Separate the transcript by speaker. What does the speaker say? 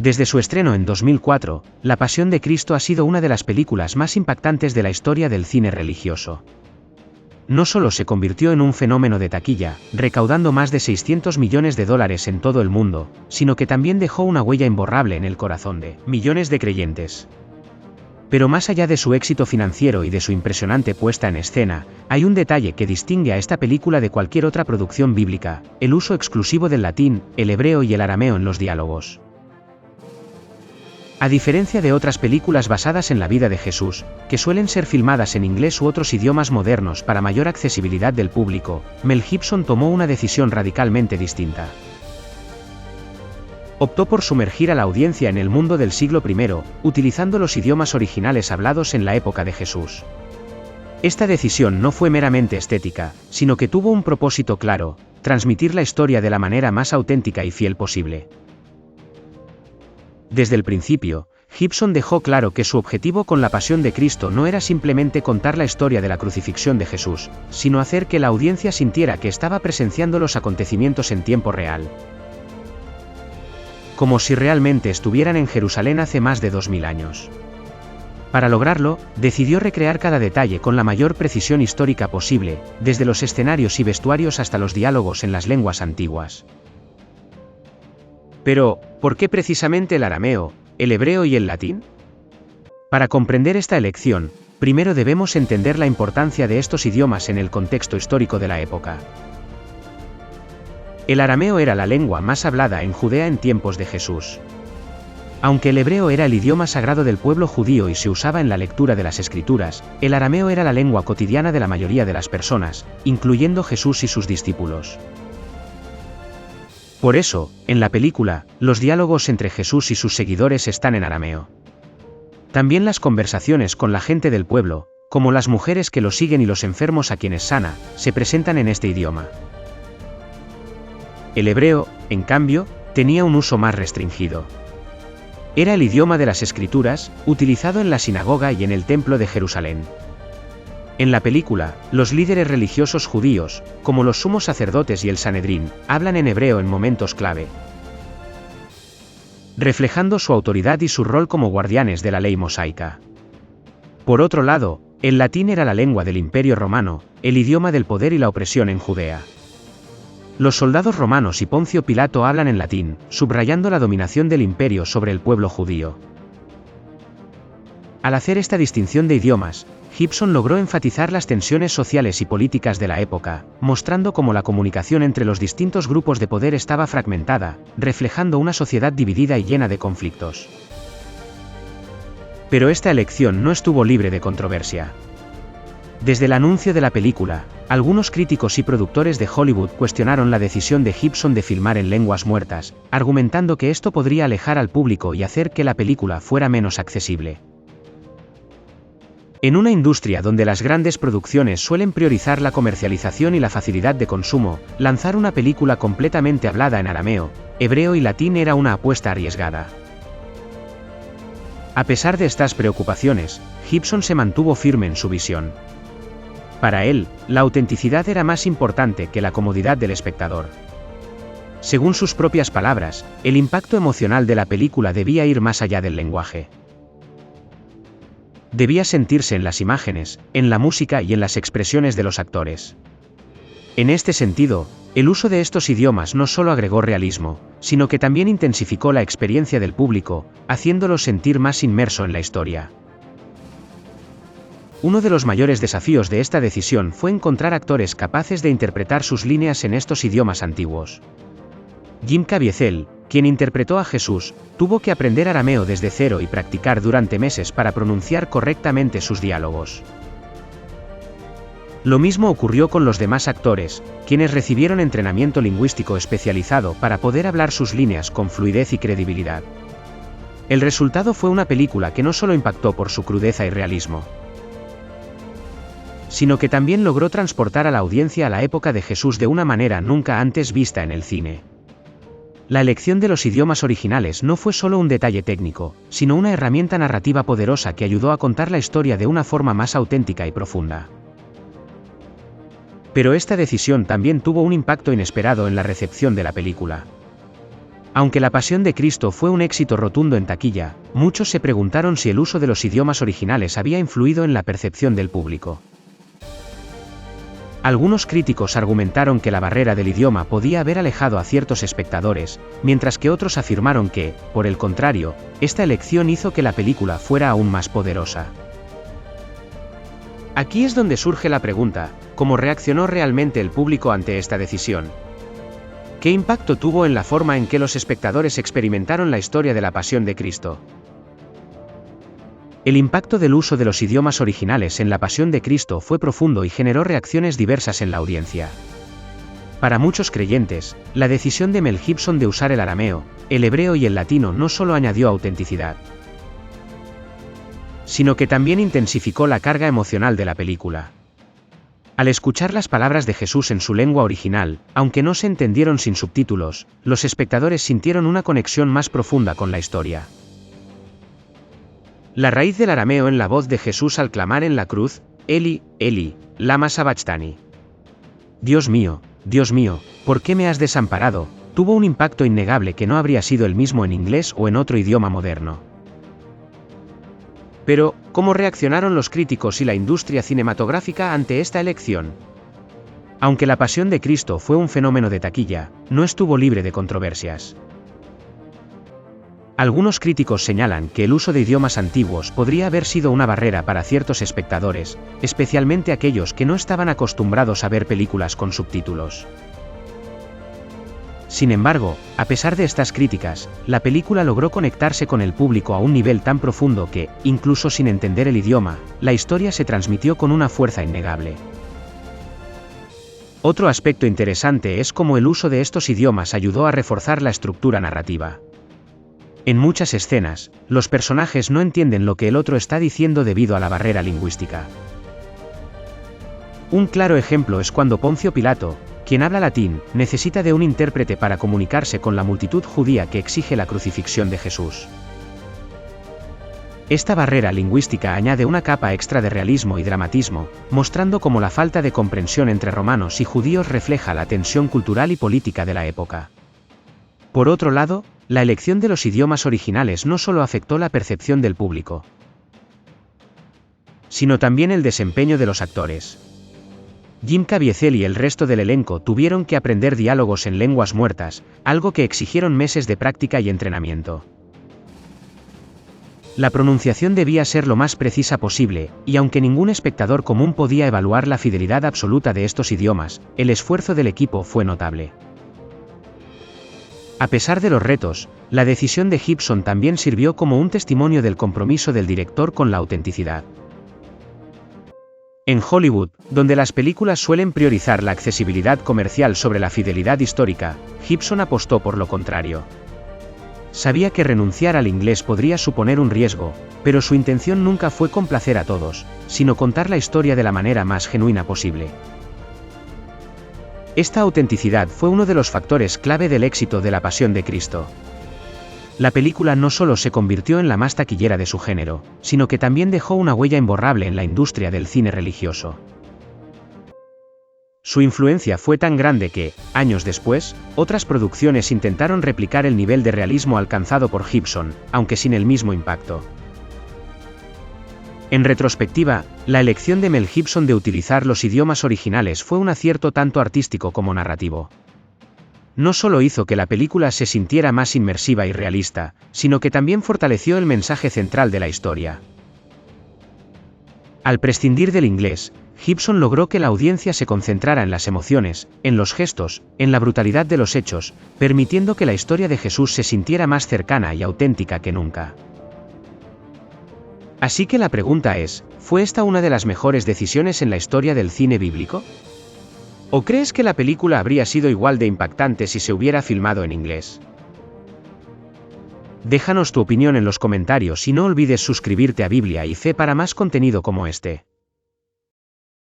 Speaker 1: Desde su estreno en 2004, La Pasión de Cristo ha sido una de las películas más impactantes de la historia del cine religioso. No solo se convirtió en un fenómeno de taquilla, recaudando más de $600 millones en todo el mundo, sino que también dejó una huella imborrable en el corazón de millones de creyentes. Pero más allá de su éxito financiero y de su impresionante puesta en escena, hay un detalle que distingue a esta película de cualquier otra producción bíblica: el uso exclusivo del latín, el hebreo y el arameo en los diálogos. A diferencia de otras películas basadas en la vida de Jesús, que suelen ser filmadas en inglés u otros idiomas modernos para mayor accesibilidad del público, Mel Gibson tomó una decisión radicalmente distinta. Optó por sumergir a la audiencia en el mundo del siglo I, utilizando los idiomas originales hablados en la época de Jesús. Esta decisión no fue meramente estética, sino que tuvo un propósito claro: transmitir la historia de la manera más auténtica y fiel posible. Desde el principio, Gibson dejó claro que su objetivo con La Pasión de Cristo no era simplemente contar la historia de la crucifixión de Jesús, sino hacer que la audiencia sintiera que estaba presenciando los acontecimientos en tiempo real. Como si realmente estuvieran en Jerusalén hace más de 2000 años. Para lograrlo, decidió recrear cada detalle con la mayor precisión histórica posible, desde los escenarios y vestuarios hasta los diálogos en las lenguas antiguas. Pero, ¿por qué precisamente el arameo, el hebreo y el latín? Para comprender esta elección, primero debemos entender la importancia de estos idiomas en el contexto histórico de la época. El arameo era la lengua más hablada en Judea en tiempos de Jesús. Aunque el hebreo era el idioma sagrado del pueblo judío y se usaba en la lectura de las Escrituras, el arameo era la lengua cotidiana de la mayoría de las personas, incluyendo Jesús y sus discípulos. Por eso, en la película, los diálogos entre Jesús y sus seguidores están en arameo. También las conversaciones con la gente del pueblo, como las mujeres que lo siguen y los enfermos a quienes sana, se presentan en este idioma. El hebreo, en cambio, tenía un uso más restringido. Era el idioma de las Escrituras, utilizado en la sinagoga y en el templo de Jerusalén. En la película, los líderes religiosos judíos, como los sumos sacerdotes y el Sanedrín, hablan en hebreo en momentos clave, reflejando su autoridad y su rol como guardianes de la ley mosaica. Por otro lado, el latín era la lengua del Imperio Romano, el idioma del poder y la opresión en Judea. Los soldados romanos y Poncio Pilato hablan en latín, subrayando la dominación del imperio sobre el pueblo judío. Al hacer esta distinción de idiomas, Gibson logró enfatizar las tensiones sociales y políticas de la época, mostrando cómo la comunicación entre los distintos grupos de poder estaba fragmentada, reflejando una sociedad dividida y llena de conflictos. Pero esta elección no estuvo libre de controversia. Desde el anuncio de la película, algunos críticos y productores de Hollywood cuestionaron la decisión de Gibson de filmar en lenguas muertas, argumentando que esto podría alejar al público y hacer que la película fuera menos accesible. En una industria donde las grandes producciones suelen priorizar la comercialización y la facilidad de consumo, lanzar una película completamente hablada en arameo, hebreo y latín era una apuesta arriesgada. A pesar de estas preocupaciones, Gibson se mantuvo firme en su visión. Para él, la autenticidad era más importante que la comodidad del espectador. Según sus propias palabras, el impacto emocional de la película debía ir más allá del lenguaje. Debía sentirse en las imágenes, en la música y en las expresiones de los actores. En este sentido, el uso de estos idiomas no solo agregó realismo, sino que también intensificó la experiencia del público, haciéndolo sentir más inmerso en la historia. Uno de los mayores desafíos de esta decisión fue encontrar actores capaces de interpretar sus líneas en estos idiomas antiguos. Jim Caviezel, quien interpretó a Jesús, tuvo que aprender arameo desde cero y practicar durante meses para pronunciar correctamente sus diálogos. Lo mismo ocurrió con los demás actores, quienes recibieron entrenamiento lingüístico especializado para poder hablar sus líneas con fluidez y credibilidad. El resultado fue una película que no solo impactó por su crudeza y realismo, sino que también logró transportar a la audiencia a la época de Jesús de una manera nunca antes vista en el cine. La elección de los idiomas originales no fue solo un detalle técnico, sino una herramienta narrativa poderosa que ayudó a contar la historia de una forma más auténtica y profunda. Pero esta decisión también tuvo un impacto inesperado en la recepción de la película. Aunque La Pasión de Cristo fue un éxito rotundo en taquilla, muchos se preguntaron si el uso de los idiomas originales había influido en la percepción del público. Algunos críticos argumentaron que la barrera del idioma podía haber alejado a ciertos espectadores, mientras que otros afirmaron que, por el contrario, esta elección hizo que la película fuera aún más poderosa. Aquí es donde surge la pregunta: ¿cómo reaccionó realmente el público ante esta decisión? ¿Qué impacto tuvo en la forma en que los espectadores experimentaron la historia de la Pasión de Cristo? El impacto del uso de los idiomas originales en La Pasión de Cristo fue profundo y generó reacciones diversas en la audiencia. Para muchos creyentes, la decisión de Mel Gibson de usar el arameo, el hebreo y el latino no solo añadió autenticidad, sino que también intensificó la carga emocional de la película. Al escuchar las palabras de Jesús en su lengua original, aunque no se entendieron sin subtítulos, los espectadores sintieron una conexión más profunda con la historia. La raíz del arameo en la voz de Jesús al clamar en la cruz: Eli, Eli, lama sabachthani. Dios mío, ¿por qué me has desamparado?, tuvo un impacto innegable que no habría sido el mismo en inglés o en otro idioma moderno. Pero, ¿cómo reaccionaron los críticos y la industria cinematográfica ante esta elección? Aunque La Pasión de Cristo fue un fenómeno de taquilla, no estuvo libre de controversias. Algunos críticos señalan que el uso de idiomas antiguos podría haber sido una barrera para ciertos espectadores, especialmente aquellos que no estaban acostumbrados a ver películas con subtítulos. Sin embargo, a pesar de estas críticas, la película logró conectarse con el público a un nivel tan profundo que, incluso sin entender el idioma, la historia se transmitió con una fuerza innegable. Otro aspecto interesante es cómo el uso de estos idiomas ayudó a reforzar la estructura narrativa. En muchas escenas, los personajes no entienden lo que el otro está diciendo debido a la barrera lingüística. Un claro ejemplo es cuando Poncio Pilato, quien habla latín, necesita de un intérprete para comunicarse con la multitud judía que exige la crucifixión de Jesús. Esta barrera lingüística añade una capa extra de realismo y dramatismo, mostrando cómo la falta de comprensión entre romanos y judíos refleja la tensión cultural y política de la época. Por otro lado, la elección de los idiomas originales no solo afectó la percepción del público, sino también el desempeño de los actores. Jim Caviezel y el resto del elenco tuvieron que aprender diálogos en lenguas muertas, algo que exigieron meses de práctica y entrenamiento. La pronunciación debía ser lo más precisa posible, y aunque ningún espectador común podía evaluar la fidelidad absoluta de estos idiomas, el esfuerzo del equipo fue notable. A pesar de los retos, la decisión de Gibson también sirvió como un testimonio del compromiso del director con la autenticidad. En Hollywood, donde las películas suelen priorizar la accesibilidad comercial sobre la fidelidad histórica, Gibson apostó por lo contrario. Sabía que renunciar al inglés podría suponer un riesgo, pero su intención nunca fue complacer a todos, sino contar la historia de la manera más genuina posible. Esta autenticidad fue uno de los factores clave del éxito de La Pasión de Cristo. La película no solo se convirtió en la más taquillera de su género, sino que también dejó una huella imborrable en la industria del cine religioso. Su influencia fue tan grande que, años después, otras producciones intentaron replicar el nivel de realismo alcanzado por Gibson, aunque sin el mismo impacto. En retrospectiva, la elección de Mel Gibson de utilizar los idiomas originales fue un acierto tanto artístico como narrativo. No solo hizo que la película se sintiera más inmersiva y realista, sino que también fortaleció el mensaje central de la historia. Al prescindir del inglés, Gibson logró que la audiencia se concentrara en las emociones, en los gestos, en la brutalidad de los hechos, permitiendo que la historia de Jesús se sintiera más cercana y auténtica que nunca. Así que la pregunta es, ¿fue esta una de las mejores decisiones en la historia del cine bíblico? ¿O crees que la película habría sido igual de impactante si se hubiera filmado en inglés? Déjanos tu opinión en los comentarios y no olvides suscribirte a Biblia y Fe para más contenido como este.